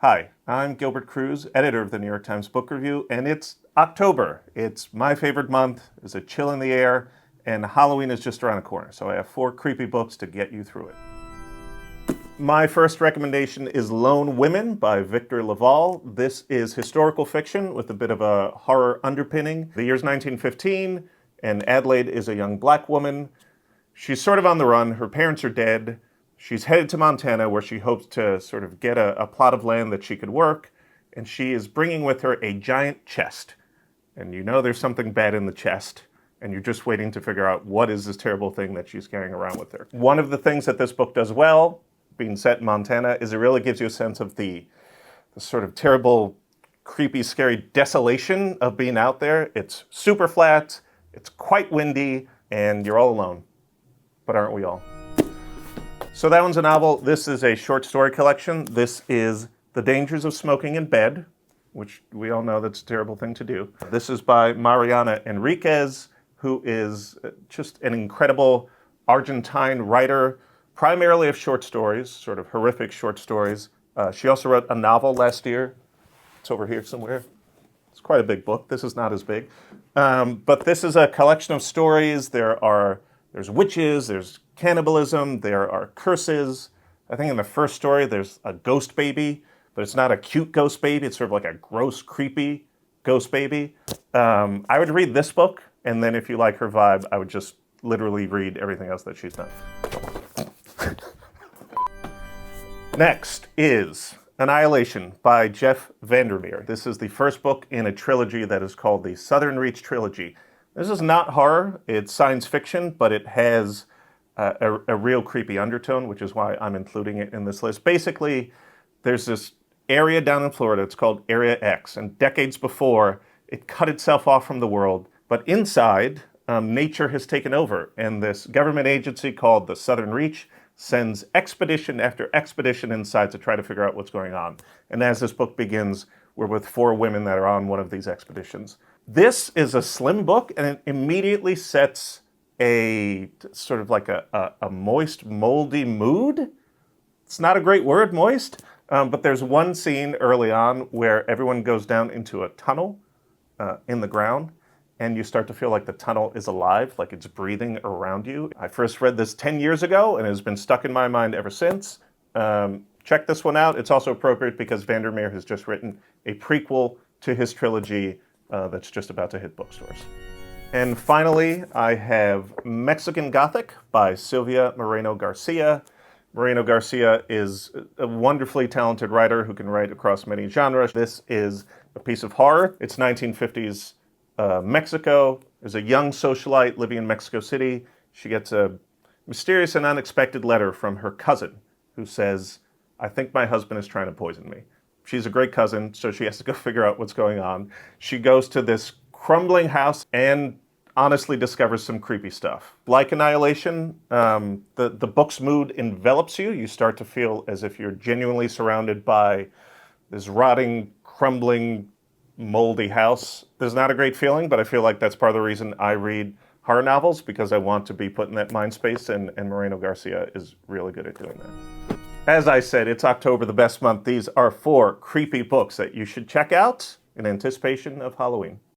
Hi, I'm Gilbert Cruz, editor of the New York Times Book Review, and it's October. It's my favorite month. There's a chill in the air, and Halloween is just around the corner, so I have 4 creepy books to get you through it. My first recommendation is Lone Women by Victor Laval. This is historical fiction with a bit of a horror underpinning. The year's 1915, and Adelaide is a young black woman. She's sort of on the run. Her parents are dead. She's headed to Montana where she hopes to sort of get a plot of land that she could work, and she is bringing with her a giant chest. And you know there's something bad in the chest, and you're just waiting to figure out what is this terrible thing that she's carrying around with her. One of the things that this book does well, being set in Montana, is it really gives you a sense of the sort of terrible, creepy, scary desolation of being out there. It's super flat, it's quite windy, and you're all alone. But aren't we all? So that one's a novel. This is a short story collection. This is The Dangers of Smoking in Bed, which we all know that's a terrible thing to do. This is by Mariana Enriquez, who is just an incredible Argentine writer, primarily of short stories, sort of horrific short stories. She also wrote a novel last year. It's over here somewhere. It's quite a big book. This is not as big. But this is a collection of stories. There's witches, there's cannibalism, there are curses. I think in the first story there's a ghost baby, but it's not a cute ghost baby. It's sort of like a gross, creepy ghost baby. I would read this book, and then if you like her vibe, I would just literally read everything else that she's done. Next is Annihilation by Jeff Vandermeer. This is the first book in a trilogy that is called the Southern Reach Trilogy. This is not horror, it's science fiction, but it has a real creepy undertone, which is why I'm including it in this list. Basically, there's this area down in Florida, it's called Area X, and decades before, it cut itself off from the world, but inside, nature has taken over, and this government agency called the Southern Reach sends expedition after expedition inside to try to figure out what's going on. And as this book begins, we're with 4 women that are on one of these expeditions. This is a slim book, and it immediately sets a sort of like a moist, moldy mood. It's not a great word, moist, but there's one scene early on where everyone goes down into a tunnel in the ground, and you start to feel like the tunnel is alive, like it's breathing around you. I first read this 10 years ago, and it has been stuck in my mind ever since. Check this one out. It's also appropriate because Vandermeer has just written a prequel to his trilogy that's just about to hit bookstores. And finally, I have Mexican Gothic by Silvia Moreno-Garcia. Moreno-Garcia is a wonderfully talented writer who can write across many genres. This is a piece of horror. It's 1950s Mexico. There's a young socialite living in Mexico City. She gets a mysterious and unexpected letter from her cousin who says, "I think my husband is trying to poison me." She's a great cousin, so she has to go figure out what's going on. She goes to this crumbling house and honestly discovers some creepy stuff. Like Annihilation, the book's mood envelops you. You start to feel as if you're genuinely surrounded by this rotting, crumbling, moldy house. There's not a great feeling, but I feel like that's part of the reason I read horror novels, because I want to be put in that mind space, and Moreno-Garcia is really good at doing that. As I said, it's October, the best month. These are 4 creepy books that you should check out in anticipation of Halloween.